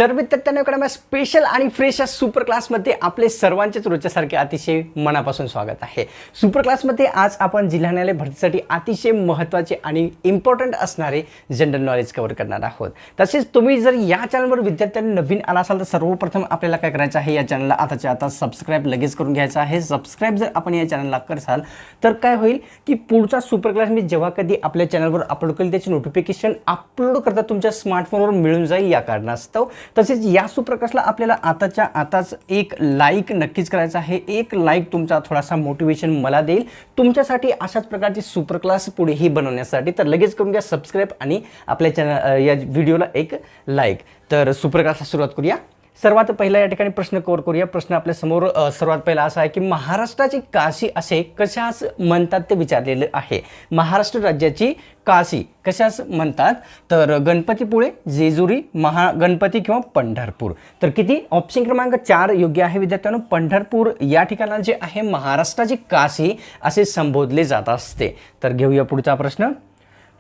तर विद्यार्थ्यांकडे स्पेशल आणि फ्रेश सुपर क्लासमध्ये आपले सर्वांचेच रोजच्यासारखे अतिशय मनापासून स्वागत आहे। सुपर क्लासमध्ये आज आपण जिल्हा न्यायालय भरतीसाठी अतिशय महत्त्वाचे आणि इम्पॉर्टंट असणारे जनरल नॉलेज कव्हर करणार आहोत। तसेच तुम्ही जर या चॅनलवर विद्यार्थ्यांनी नवीन आला असाल तर सर्वप्रथम आपल्याला काय करायचं आहे, या चॅनलला आताच्या आता सबस्क्राइब लगेच करून घ्यायचं आहे। सबस्क्राइब जर आपण या चॅनलला करसाल तर काय होईल की पुढचा सुपर क्लास मी जेव्हा कधी आपल्या चॅनलवर अपलोड करेल त्याची नोटिफिकेशन अपलोड करता तुमच्या स्मार्टफोनवर मिळून जाईल। या कारणास्तव तसेच या सुपर क्लासला आपल्याला आताच्या आताच एक लाईक नक्कीच करायचा आहे। एक लाईक तुमचा थोडासा मोटिवेशन मला देईल तुमच्यासाठी अशाच प्रकारची सुपर क्लास पुढेही बनवण्यासाठी। तर लगेच करून घ्या सबस्क्राइब आणि आपल्या चॅनल या व्हिडिओला एक लाईक। तर सुपर क्लासला सुरुवात करूया। सर्वात पहिला या ठिकाणी प्रश्न कव्हर करूया। प्रश्न आपल्या समोर सर्वात पहिला असा आहे की महाराष्ट्राची काशी असे कशास म्हणतात ते विचारलेले आहे। महाराष्ट्र राज्याची काशी कशास म्हणतात तर गणपतीपुळे, जेजुरी, महागणपती किंवा पंढरपूर। तर किती ऑप्शन क्रमांक 4 योग्य आहे विद्यार्थ्यांनो। पंढरपूर या ठिकाणाला जे आहे महाराष्ट्राची काशी असे संबोधले जात असते। तर घेऊया पुढचा प्रश्न।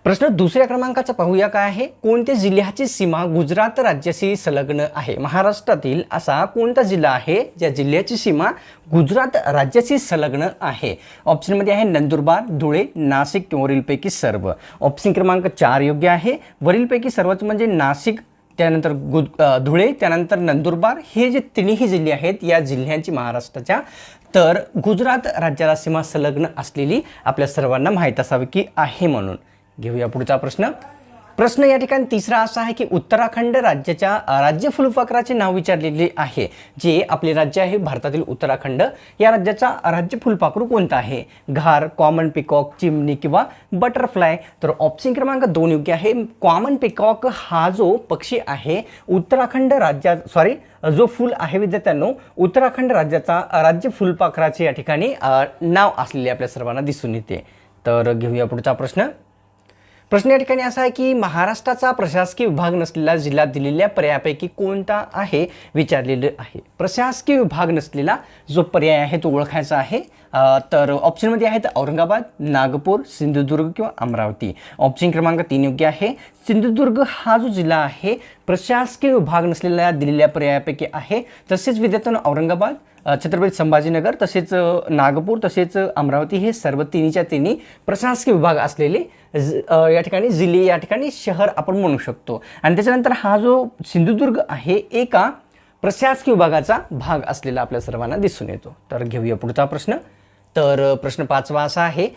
प्रश्न दुसऱ्या क्रमांकाचा पाहूया काय आहे। कोणत्या जिल्ह्याची सीमा गुजरात राज्याशी संलग्न आहे। महाराष्ट्रातील असा कोणता जिल्हा आहे ज्या जिल्ह्याची सीमा गुजरात राज्याशी संलग्न आहे। ऑप्शनमध्ये आहे नंदुरबार, धुळे, नाशिक किंवा वरीलपैकी सर्व। ऑप्शन क्रमांक 4 योग्य आहे। वरीलपैकी सर्वच म्हणजे नाशिक, त्यानंतर धुळे, त्यानंतर नंदुरबार हे जे तिन्ही जिल्हे आहेत या जिल्ह्यांची महाराष्ट्राच्या तर गुजरात राज्याला सीमा संलग्न असलेली आपल्या सर्वांना माहीत असावी की आहे म्हणून। घेऊया पुढचा प्रश्न। प्रश्न या ठिकाणी तिसरा असा आहे की उत्तराखंड राज्याच्या राज्य फुलपाखराचे नाव विचारलेले आहे। जे आपले राज्य आहे भारतातील उत्तराखंड या राज्याचा राज्य फुलपाखरू कोणता आहे। घार, कॉमन पिकॉक, चिमणी किंवा बटरफ्लाय। तर ऑप्शन क्रमांक 2 योग्य आहे। कॉमन पिकॉक हा जो पक्षी आहे उत्तराखंड राज्यात जो फूल आहे विद्यार्थ्यांनो उत्तराखंड राज्याचा राज्य फुलपाखराचे या ठिकाणी नाव असलेले आपल्या सर्वांना दिसून येते। तर घेऊया पुढचा प्रश्न। प्रश्न या ठिकाणी असा आहे की महाराष्ट्राचा प्रशासकीय विभाग नसलेला जिल्हा दिलेल्या पर्यायापैकी कोणता आहे विचारलेलं आहे। प्रशासकीय विभाग नसलेला जो पर्याय आहे तो ओळखायचा आहे। तर ऑप्शनमध्ये आहेत औरंगाबाद, नागपूर, सिंधुदुर्ग किंवा अमरावती। ऑप्शन क्रमांक 3 योग्य आहे। सिंधुदुर्ग हा जो जिल्हा आहे प्रशासकीय विभाग नसलेल्या दिलेल्या पर्यायापैकी आहे। तसेच विद्यार्थ्यांनो औरंगाबाद, छत्रपती संभाजीनगर, तसेच नागपूर, तसेच अमरावती हे सर्व तिन्हीच्या तिन्ही प्रशासकीय विभाग असलेले या ठिकाणी जिल्हे या ठिकाणी शहर आपण म्हणू शकतो। आणि त्याच्यानंतर हा जो सिंधुदुर्ग आहे एका प्रशासकीय विभागाचा भाग असलेला आपल्या सर्वांना दिसून येतो। तर घेऊया पुढचा प्रश्न। तर प्रश्न 5वा असा आहे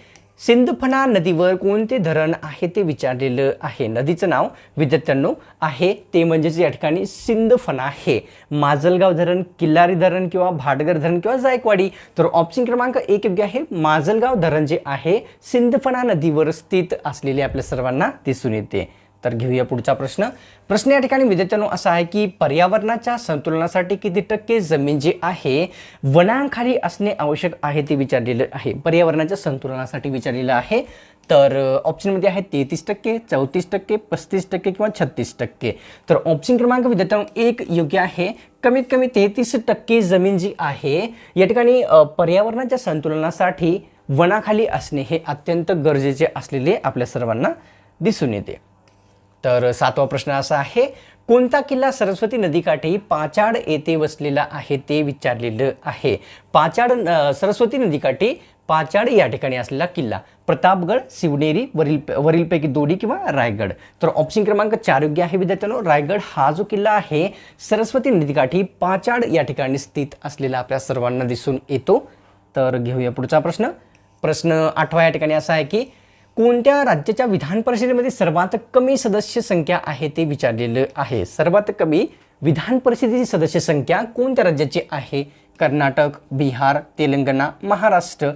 सिंदफणा नदीवर कोणते धरण आहे ते विचारलेलं आहे। नदीचं नाव विद्यार्थ्यांनो आहे ते म्हणजेच या ठिकाणी सिंदफणा हे माजलगाव धरण, किल्लारी धरण किंवा भाटगर धरण किंवा जायकवाडी। तर ऑप्शन क्रमांक 1 योग्य आहे। माजलगाव धरण जे आहे सिंदफणा नदीवर स्थित असलेले आपल्या सर्वांना दिसून येते। तर घेऊया पुढचा प्रश्न। प्रश्न या ठिकाणी विद्यार्थ्यांनो असा आहे की पर्यावरणाच्या संतुलनासाठी किती टक्के जमीन जी आहे वनांखाली असणे आवश्यक आहे ते विचारलेलं आहे। पर्यावरणाच्या संतुलनासाठी विचारलेलं आहे। तर ऑप्शनमध्ये आहे 33%, 34%, 35% किंवा 36%। तर ऑप्शन क्रमांक विद्यार्थ्यांनो 1 योग्य आहे। कमीत कमी 33% जमीन जी आहे या ठिकाणी पर्यावरणाच्या संतुलनासाठी वनाखाली असणे हे अत्यंत गरजेचे असलेले आपल्या सर्वांना दिसून येते। तर 7वा प्रश्न असा आहे कोणता किल्ला सरस्वती नदीकाठी पाचाड येथे वसलेला आहे ते विचारलेलं आहे। पाचाड सरस्वती नदीकाठी पाचाड या ठिकाणी असलेला किल्ला प्रतापगड, शिवनेरी, वरीलपैकी दोडी किंवा रायगड। तर ऑप्शन क्रमांक 4 योग्य आहे विद्यार्थ्यांनो। रायगड हा जो किल्ला आहे सरस्वती नदीकाठी पाचाड या ठिकाणी स्थित असलेला आपल्या सर्वांना दिसून येतो। तर घेऊया पुढचा प्रश्न। प्रश्न 8वा या ठिकाणी असा आहे की कोणत्या राज्याच्या विधान परिषदेमध्ये सर्वात कमी सदस्य संख्या आहे ते विचारलेलं आहे। सर्वात कमी विधान परिषदेची सदस्य संख्या कोणत्या राज्याची आहे। कर्नाटक, बिहार, तेलंगणा, महाराष्ट्र।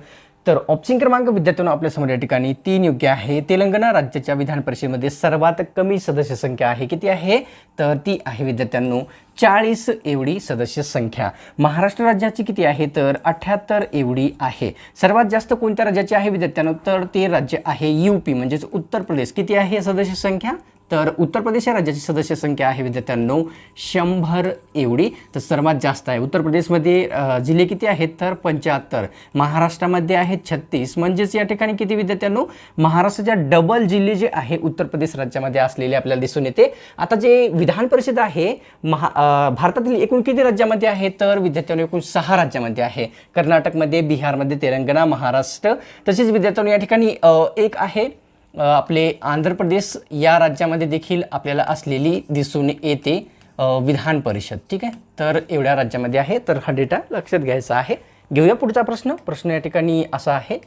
तर ऑप्शन क्रमांक विद्यार्थ्यांनो आपल्यासमोर या ठिकाणी 3 योग्य आहे। तेलंगणा राज्याच्या विधान परिषदेमध्ये सर्वात कमी सदस्य संख्या आहे। किती आहे तर ती आहे विद्यार्थ्यांनो 40 एवढी सदस्य संख्या। महाराष्ट्र राज्याची किती आहे तर 78 एवढी आहे। सर्वात जास्त कोणत्या राज्याची आहे विद्यार्थ्यांनो तर ते राज्य आहे यूपी म्हणजेच उत्तर प्रदेश। किती आहे सदस्य संख्या तर उत्तर प्रदेश या राज्याची सदस्य संख्या आहे विद्यार्थ्यांनो 100 एवढी. तर सर्वात जास्त आहे उत्तर प्रदेशमध्ये. जिल्हे किती आहेत तर 75. महाराष्ट्रामध्ये आहेत 36. म्हणजेच या ठिकाणी किती विद्यार्थ्यांनो महाराष्ट्राच्या डबल जिल्हे जे आहे उत्तर प्रदेश राज्यामध्ये असलेले आपल्याला दिसून येते. आता जे विधान परिषद आहे भारतातील एकूण किती राज्यामध्ये आहे तर विद्यार्थ्यांनो एकूण 6 राज्यामध्ये आहे. कर्नाटकमध्ये, बिहारमध्ये, तेलंगणा, महाराष्ट्र. तसेच विद्यार्थ्यांनो या ठिकाणी एक आहे आपले आंध्र प्रदेश या राज्यामध्ये देखील आपल्याला असलेली दिसून येते विधान परिषद. ठीक आहे, तर एवढ्या राज्यामध्ये आहे. तर हा डेटा लक्षात घ्यायचा आहे. घेऊया पुढचा प्रश्न या ठिकाणी असा आहे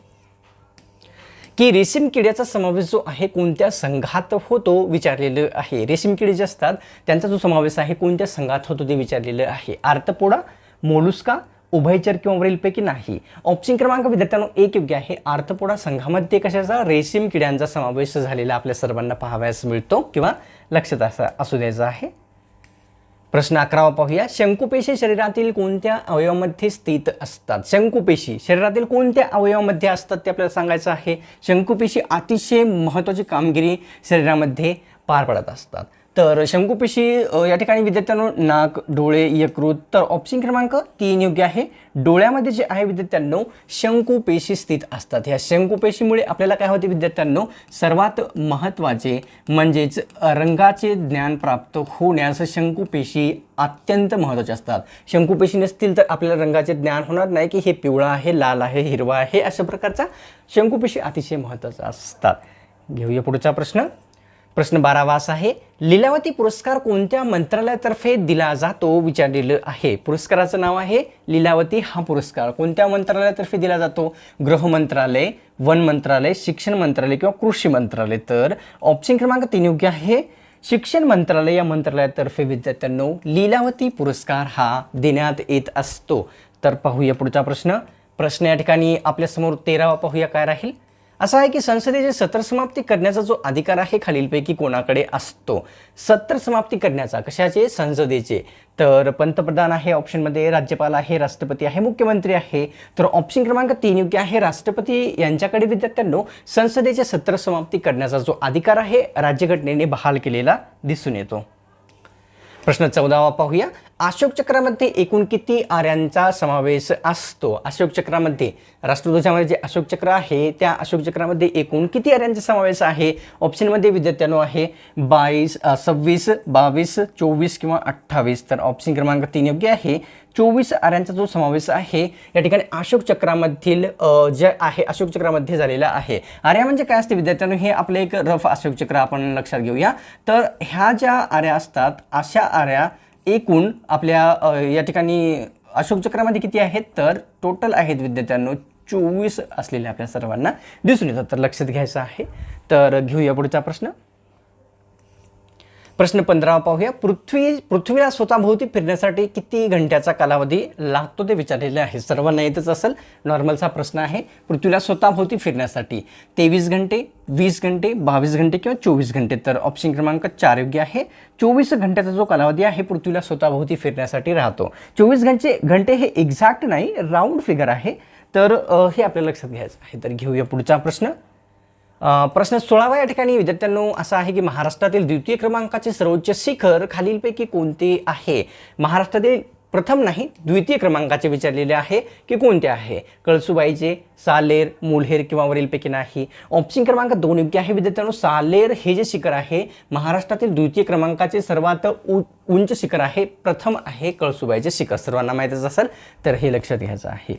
की रेशीम किड्याचा समावेश जो आहे कोणत्या संघात होतो विचारलेलं आहे. रेशीम किडे जे असतात त्यांचा जो समावेश आहे कोणत्या संघात होतो ते विचारलेलं आहे. आर्थ्रोपोडा, मोलुस्का, उभयचर किंवा वरीलपैकी नाही. ऑप्शन क्रमांक विद्यार्थ्यांनो 1 योग्य आहे. आर्थ्रोपोडा संघामध्ये कशाचा रेशीम किड्यांचा समावेश झालेला आपल्या सर्वांना पाहावयास मिळतो किंवा लक्षात असू द्यायचा आहे. प्रश्न 11 पाहूया. शंकुपेशी शरीरातील कोणत्या अवयवामध्ये स्थित असतात. शंकुपेशी शरीरातील कोणत्या अवयवामध्ये असतात ते आपल्याला सांगायचं आहे. शंकुपेशी अतिशय महत्त्वाची कामगिरी शरीरामध्ये पार पडत असतात. तर शंकुपेशी या ठिकाणी विद्यार्थ्यांनो नाक, डोळे, यकृत. तर ऑप्शन क्रमांक 3 योग्य आहे. डोळ्यामध्ये जे आहे विद्यार्थ्यांनो शंकुपेशी स्थित असतात. ह्या शंकुपेशीमुळे आपल्याला काय होते विद्यार्थ्यांनो सर्वात महत्त्वाचे म्हणजेच रंगाचे ज्ञान प्राप्त होण्यास शंकुपेशी अत्यंत महत्त्वाचे असतात. शंकुपेशी नसतील तर आपल्याला रंगाचे ज्ञान होणार नाही की हे पिवळा आहे, लाल आहे, हिरवा आहे. अशा प्रकारचा शंकुपेशी अतिशय महत्त्वाचा असतात. घेऊया पुढचा प्रश्न 12 असा आहे. लीलावती पुरस्कार कोणत्या मंत्रालयातर्फे दिला जातो विचारलेलं आहे. पुरस्काराचं नाव आहे लीलावती. हा पुरस्कार कोणत्या मंत्रालयातर्फे दिला जातो. गृह मंत्रालय, वन मंत्रालय, शिक्षण मंत्रालय किंवा कृषी मंत्रालय. तर ऑप्शन क्रमांक 3 योग्य आहे. शिक्षण मंत्रालय या मंत्रालयातर्फे विद्यार्थ्यांनो लीलावती पुरस्कार हा देण्यात येत असतो. तर पाहूया पुढचा प्रश्न या ठिकाणी आपल्यासमोर 13वा पाहूया काय राहील. असं आहे की संसदेचे सत्र समाप्ती करण्याचा जो अधिकार आहे खालीलपैकी कोणाकडे असतो. सत्र समाप्ती करण्याचा कशाचे संसदेचे. तर पंतप्रधान आहे ऑप्शनमध्ये, राज्यपाल आहे, राष्ट्रपती आहे, मुख्यमंत्री आहे. तर ऑप्शन क्रमांक 3 योग्य आहे. राष्ट्रपती यांच्याकडे विद्यार्थ्यांनो संसदेचे सत्र समाप्ती करण्याचा जो अधिकार आहे राज्यघटनेने बहाल केलेला दिसून येतो. प्रश्न 14वा पाहूया. अशोक चक्रामध्ये एकूण किती आऱ्यांचा समावेश असतो. अशोक चक्रामध्ये राष्ट्रध्वजामध्ये जे अशोक चक्र आहे त्या अशोक चक्रामध्ये एकूण किती आऱ्यांचा समावेश आहे. ऑप्शनमध्ये विद्यार्थ्यांनो आहे 22, 26, 22, 24 किंवा 28. तर ऑप्शन क्रमांक 3 योग्य आहे. 24 आऱ्यांचा जो समावेश आहे या ठिकाणी अशोक चक्रामधील जे आहे अशोक चक्रामध्ये झालेला आहे. आर्या म्हणजे काय असते विद्यार्थ्यांनो हे आपलं एक रफ अशोक चक्र आपण लक्षात घेऊया. तर ह्या ज्या आर्या असतात अशा आर्या एकूण आपल्या या ठिकाणी अशोक चक्रामध्ये किती आहेत तर टोटल आहेत विद्यार्थ्यांनो 24 असलेले आपल्या सर्वांना दिसून येतात. तर लक्षात घ्यायचं आहे. तर घेऊया पुढचा प्रश्न 15 पाहूया. पृथ्वीला स्वतःभोवती फिरण्यासाठी किती घंट्याचा कालावधी लागतो ते विचारलेले आहे. सर्वांना येतच असेल, नॉर्मलचा प्रश्न आहे. पृथ्वीला स्वतःभोवती फिरण्यासाठी 23 घंटे, 20 घंटे, 22 घंटे किंवा 24 घंटे. तर ऑप्शन क्रमांक 4 योग्य आहे. 24 घंट्याचा जो कालावधी आहे पृथ्वीला स्वतःभोवती फिरण्यासाठी राहतो. 24 घंटे हे एक्झॅक्ट नाही, राऊंड फिगर आहे. तर हे आपल्याला लक्षात घ्यायचं आहे. तर घेऊया पुढचा प्रश्न 16वा या ठिकाणी विद्यार्थ्यांनो असा आहे की महाराष्ट्रातील द्वितीय क्रमांकाचे सर्वोच्च शिखर खालीलपैकी कोणते आहे. महाराष्ट्रातील प्रथम नाही द्वितीय क्रमांकाचे विचारलेले आहे की कोणते आहे. कळसुबाईचे, सालेर, मुल्हेर किंवा वरीलपैकी नाही. ऑप्शन क्रमांक 2 योग्य आहे विद्यार्थ्यांनो. सालेर हे जे शिखर आहे महाराष्ट्रातील द्वितीय क्रमांकाचे सर्वात उंच शिखर आहे. प्रथम आहे कळसुबाईचे शिखर. सर्वांना माहीतच असेल, तर हे लक्षात घ्यायचं आहे.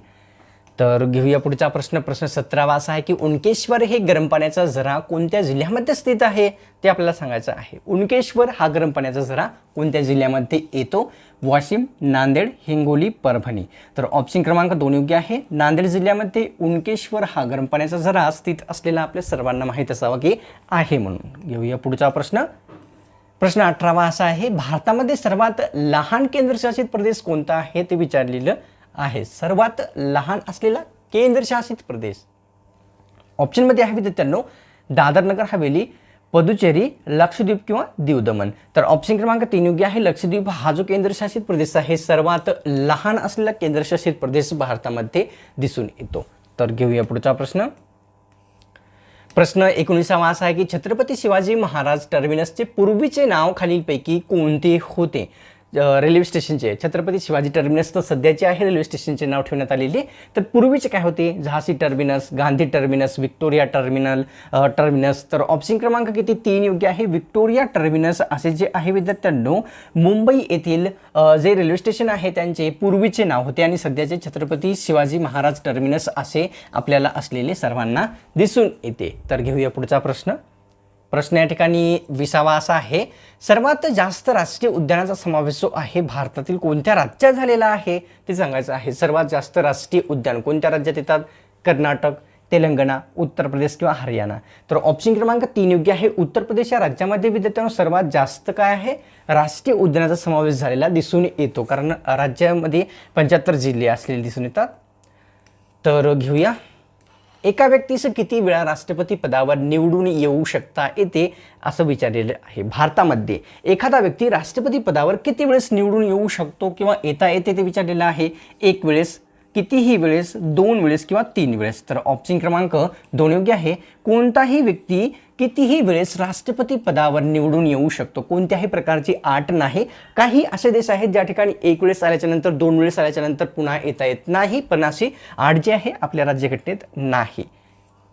तर घेऊया पुढचा प्रश्न 17वा असा आहे की उनकेश्वर हे गरम पाण्याचा झरा कोणत्या जिल्ह्यामध्ये स्थित आहे ते आपल्याला सांगायचं आहे. उनकेश्वर हा गरम पाण्याचा झरा कोणत्या जिल्ह्यामध्ये येतो. वाशिम, नांदेड, हिंगोली, परभणी. तर ऑप्शन क्रमांक 2 योग्य आहे. नांदेड जिल्ह्यामध्ये उनकेश्वर हा गरम पाण्याचा झरा स्थित असलेला आपल्या सर्वांना माहीत असावा की आहे म्हणून. घेऊया पुढचा प्रश्न 18वा असा आहे. भारतामध्ये सर्वात लहान केंद्रशासित प्रदेश कोणता आहे ते विचारलेलं आहे. सर्वात लहान असलेला केंद्रशासित प्रदेश ऑप्शनमध्ये आहे विद्यार्थ्यांनो दादर नगर हवेली, पुदुचेरी, लक्षद्वीप किंवा दीव दमण. तर ऑप्शन क्रमांक 3 योग्य आहे. लक्षद्वीप हा जो केंद्रशासित प्रदेश आहे सर्वात लहान असलेला केंद्रशासित प्रदेश भारतामध्ये दिसून येतो. तर घेऊया पुढचा प्रश्न 19वा असा आहे की छत्रपती शिवाजी महाराज टर्मिनसचे पूर्वीचे नाव खालीलपैकी कोणते होते? रेल्वे स्टेशनचे छत्रपती शिवाजी टर्मिनस तर सध्याचे आहे रेल्वे स्टेशनचे नाव ठेवण्यात आलेले, तर पूर्वीचे काय होते? झाशी terminus, Gandhi terminus, Victoria terminus. तर ऑप्शन क्रमांक किती? 3 योग्य आहे. विक्टोरिया टर्मिनस असे जे आहे विद्यार्थ्यांनो मुंबई येथील जे रेल्वे स्टेशन आहे त्यांचे पूर्वीचे नाव होते आणि सध्याचे छत्रपती शिवाजी महाराज टर्मिनस असे आपल्याला असलेले सर्वांना दिसून येते. तर घेऊया पुढचा प्रश्न. प्रश्न या ठिकाणी 20वा असा आहे, सर्वात जास्त राष्ट्रीय उद्यानाचा समावेश जो आहे भारतातील कोणत्या राज्यात झालेला आहे ते सांगायचं आहे. सर्वात जास्त राष्ट्रीय उद्यान कोणत्या राज्यात येतात? कर्नाटक, तेलंगणा, उत्तर प्रदेश किंवा हरियाणा. तर ऑप्शन क्रमांक 3 योग्य आहे. उत्तर प्रदेश या राज्यामध्ये विद्यार्थ्यांनो सर्वात जास्त काय आहे? राष्ट्रीय उद्यानाचा समावेश झालेला दिसून येतो, कारण राज्यामध्ये 75 जिल्हे असलेले दिसून येतात. तर घेऊया, एका व्यक्तीस किती वेळा राष्ट्रपती पदावर निवडून येऊ शकता येते असं विचारलेलं आहे. भारतामध्ये एखादा व्यक्ती राष्ट्रपती पदावर किती वेळेस निवडून येऊ शकतो किंवा येता येते ते विचारलेलं आहे. 1 वेळेस, कितीही वेळेस, 2 वेळेस किंवा 3 वेळेस. तर ऑप्शन क्रमांक 2 योग्य आहे. कोणताही व्यक्ती कितीही वेळेस राष्ट्रपती पदावर निवडून येऊ शकतो, कोणत्याही प्रकारची अट नाही. काही असे देश आहेत ज्या ठिकाणी 1 वेळेस आल्याच्या नंतर, 2 वेळेस आल्याच्या नंतर पुन्हा येता येत नाही, पण अशी अट जी आहे आपल्या राज्यघटनेत नाही.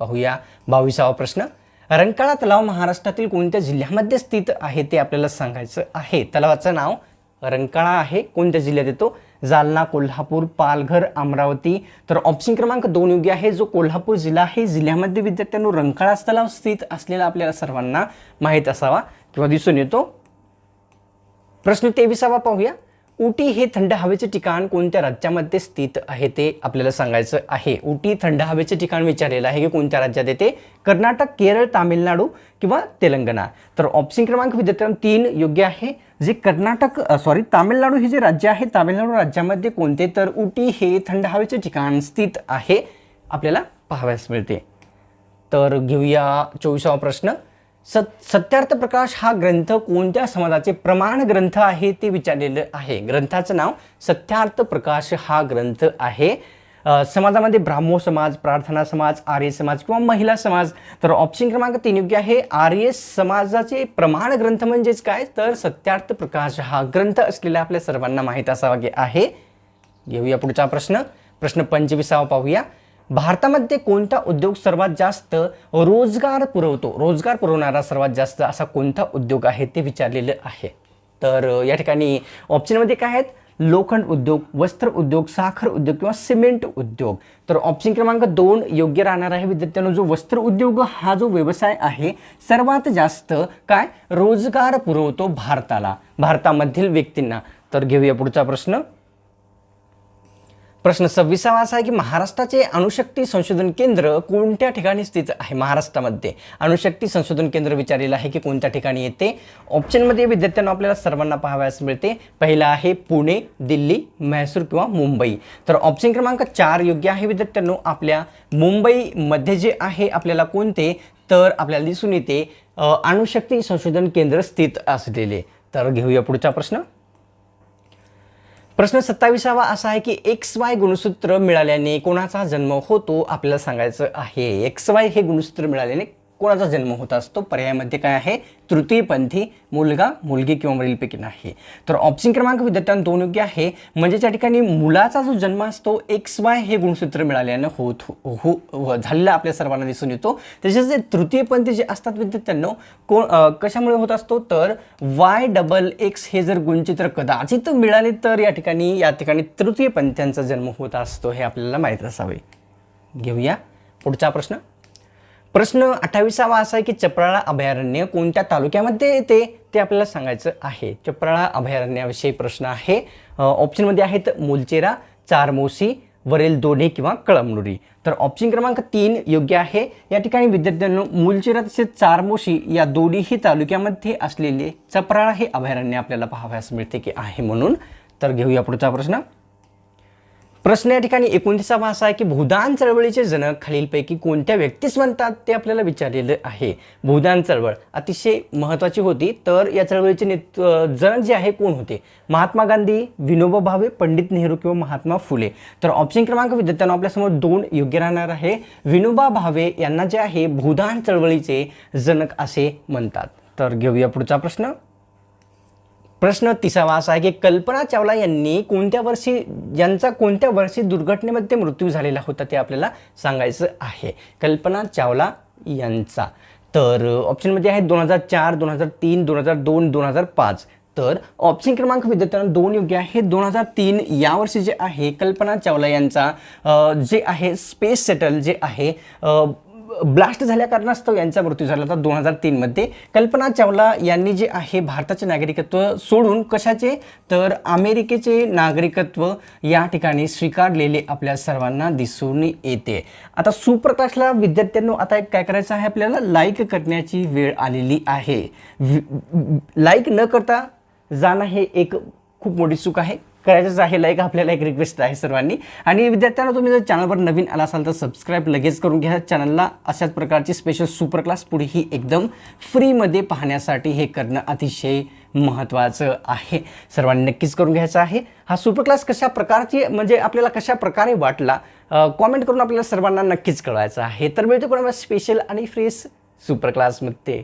पाहूया 22वा प्रश्न. रंकाळा तलाव महाराष्ट्रातील कोणत्या जिल्ह्यामध्ये स्थित आहे ते आपल्याला सांगायचं आहे. तलावाचं नाव रंकाळा आहे, कोणत्या जिल्ह्यात येतो? जालना, कोल्हापूर, पालघर, अमरावती. तर ऑप्शन क्रमांक 2 योग्य आहे. जो कोल्हापूर जिल्हा आहे, जिल्ह्यामध्ये विद्यार्थ्यांनो रंकाळा तलाव स्थित असलेला आपल्याला सर्वांना माहीत असावा किंवा दिसून येतो. प्रश्न 23वा पाहूया. उटी हे थंड हवेचे ठिकाण कोणत्या राज्यामध्ये स्थित आहे ते आपल्याला सांगायचं आहे. उटी थंड हवेचे ठिकाण विचारलेलं आहे की कोणत्या राज्यात येते? कर्नाटक, केरळ, तामिळनाडू किंवा तेलंगणा. तर ऑप्शन क्रमांक विद्यार्थ्यांनो 3 योग्य आहे. जे तामिळनाडू हे जे राज्य आहे, तामिळनाडू राज्यामध्ये कोणते? तर उटी हे थंड हवेचे ठिकाण स्थित आहे आपल्याला पाहावयास मिळते. तर घेऊया 24वा प्रश्न. सत्यार्थ प्रकाश हा ग्रंथ कोणत्या समाजाचे प्रमाण ग्रंथ आहे ते विचारलेलं आहे. ग्रंथाचं नाव सत्यार्थ प्रकाश हा ग्रंथ आहे. समाजामध्ये ब्राह्मो समाज, प्रार्थना समाज, आर्य समाज किंवा महिला समाज. तर ऑप्शन क्रमांक 3 योग्य आहे. आर्य समाजाचे प्रमाण ग्रंथ म्हणजेच काय? तर सत्यार्थ प्रकाश हा ग्रंथ असलेला आपल्या सर्वांना माहीत असावा आहे. घेऊया पुढचा प्रश्न. प्रश्न 25वा पाहूया. भारतामध्ये कोणता उद्योग सर्वात जास्त रोजगार पुरवतो? रोजगार पुरवणारा सर्वात जास्त असा कोणता उद्योग आहे ते विचारलेलं आहे. तर या ठिकाणी ऑप्शनमध्ये काय आहेत? लोखंड उद्योग, वस्त्र उद्योग, साखर उद्योग किंवा सिमेंट उद्योग. तर ऑप्शन क्रमांक 2 योग्य राहणार आहे विद्यार्थ्यांनो. जो वस्त्र उद्योग हा जो व्यवसाय आहे सर्वात जास्त काय रोजगार पुरवतो भारतामधील व्यक्तींना. तर घेऊया पुढचा प्रश्न. प्रश्न 26वा असा आहे की महाराष्ट्राचे अणुशक्ती संशोधन केंद्र कोणत्या ठिकाणी स्थित आहे? महाराष्ट्रामध्ये अणुशक्ती संशोधन केंद्र विचारलेलं आहे की कोणत्या ठिकाणी येते? ऑप्शनमध्ये विद्यार्थ्यांना आपल्याला सर्वांना पाहावयास मिळते. पहिला आहे पुणे, दिल्ली, म्हैसूर किंवा मुंबई. तर ऑप्शन क्रमांक 4 योग्य आहे विद्यार्थ्यांनो. आपल्या मुंबईमध्ये जे आहे आपल्याला कोणते? तर आपल्याला दिसून येते अणुशक्ती संशोधन केंद्र स्थित असलेले. तर घेऊया पुढचा प्रश्न. प्रश्न 27वा असा आहे की XY गुणसूत्र मिळाल्याने कोणाचा जन्म होतो आपल्याला सांगायचं आहे. XY हे गुणसूत्र मिळाल्याने कोणाचा जन्म होत असतो? पर्यायामध्ये काय आहे? तृतीयपंथी, मुलगा, मुलगी किंवा वरीलपैकी नाही. तर ऑप्शन क्रमांक विद्यार्थ्यांना 2 योग्य आहे. म्हणजे त्या ठिकाणी मुलाचा जो जन्म असतो XY हे गुणसूत्र मिळाल्याने झालेला आपल्या सर्वांना दिसून येतो. तसेच जे तृतीयपंथी जे असतात विद्यार्थ्यांनो कशामुळे होत असतो? तर YXX हे जर गुणचित्र कदाचित मिळाले तर या ठिकाणी तृतीयपंथ्यांचा जन्म होत असतो, हे आपल्याला माहीत असावे. घेऊया पुढचा प्रश्न. प्रश्न 28वा असा आहे की चपराळा अभयारण्य कोणत्या तालुक्यामध्ये येते ते आपल्याला सांगायचं आहे. चपराळा अभयारण्याविषयी प्रश्न आहे. ऑप्शनमध्ये आहेत मुलचेरा, चारमोशी, वरेल दोढे किंवा कळमनुरी. तर ऑप्शन क्रमांक 3 योग्य आहे. या ठिकाणी विद्यार्थ्यांनो मुलचेरा तसेच चारमोशी या दोन्हीही तालुक्यामध्ये असलेले चपराळा हे अभयारण्य आपल्याला पाहावयास मिळते की आहे म्हणून. तर घेऊया पुढचा प्रश्न. प्रश्न या ठिकाणी 29वा असा आहे की भूदान चळवळीचे जनक खालीलपैकी कोणत्या व्यक्तीस म्हणतात ते आपल्याला विचारलेलं आहे. भूदान चळवळ अतिशय महत्त्वाची होती. तर या चळवळीचे जनक जे आहे कोण होते? महात्मा गांधी, विनोबा भावे, पंडित नेहरू किंवा महात्मा फुले. तर ऑप्शन क्रमांक विद्यार्थ्यांना आपल्यासमोर 2 योग्य राहणार आहे. विनोबा भावे यांना जे आहे भूदान चळवळीचे जनक असे म्हणतात. तर घेऊया पुढचा प्रश्न. प्रश्न 30वा असा आहे की कल्पना चावला यांनी कोणत्या वर्षी दुर्घटनेमध्ये मृत्यू झालेला होता ते आपल्याला सांगायचं आहे. कल्पना चावला यांचा. तर ऑप्शनमध्ये आहे 2004, 2003, 2002, 2005. तर ऑप्शन क्रमांक विद्यार्थ्यांना 2 योग्य आहे. 2003 या वर्षी जे आहे कल्पना चावला यांचा जे आहे स्पेस शटल जे आहे ब्लास्ट झाल्या कारणास्तव यांचा मृत्यू झाला होता 2003 मध्ये. कल्पना चावला यांनी जे आहे भारताचे नागरिकत्व सोडून कशाचे तर अमेरिकेचे नागरिकत्व या ठिकाणी स्वीकारलेले आपल्या सर्वांना दिसून येते. आता सुप्रकाशला विद्यार्थ्यांनो आता काय करायचं आहे आपल्याला लाईक करण्याची वेळ आलेली आहे. लाईक न करता जाणं हे एक खूप मोठी चूक आहे. करायचंच आहे लाईक. आपल्याला एक रिक्वेस्ट आहे सर्वांनी. आणि विद्यार्थ्यांना तुम्ही जर चॅनलवर नवीन आला असाल तर सबस्क्राईब लगेच करून घ्या. चॅनलला अशाच प्रकारची स्पेशल सुपर क्लास पुढेही एकदम फ्रीमध्ये पाहण्यासाठी हे करणं अतिशय महत्त्वाचं आहे. सर्वांनी नक्कीच करून घ्यायचं आहे. हा सुपर क्लास कशा प्रकारची म्हणजे आपल्याला कशा प्रकारे वाटला कॉमेंट करून आपल्याला सर्वांना नक्कीच कळवायचं आहे. तर मिळतो कोणा स्पेशल आणि फ्रेश सुपर क्लासमध्ये.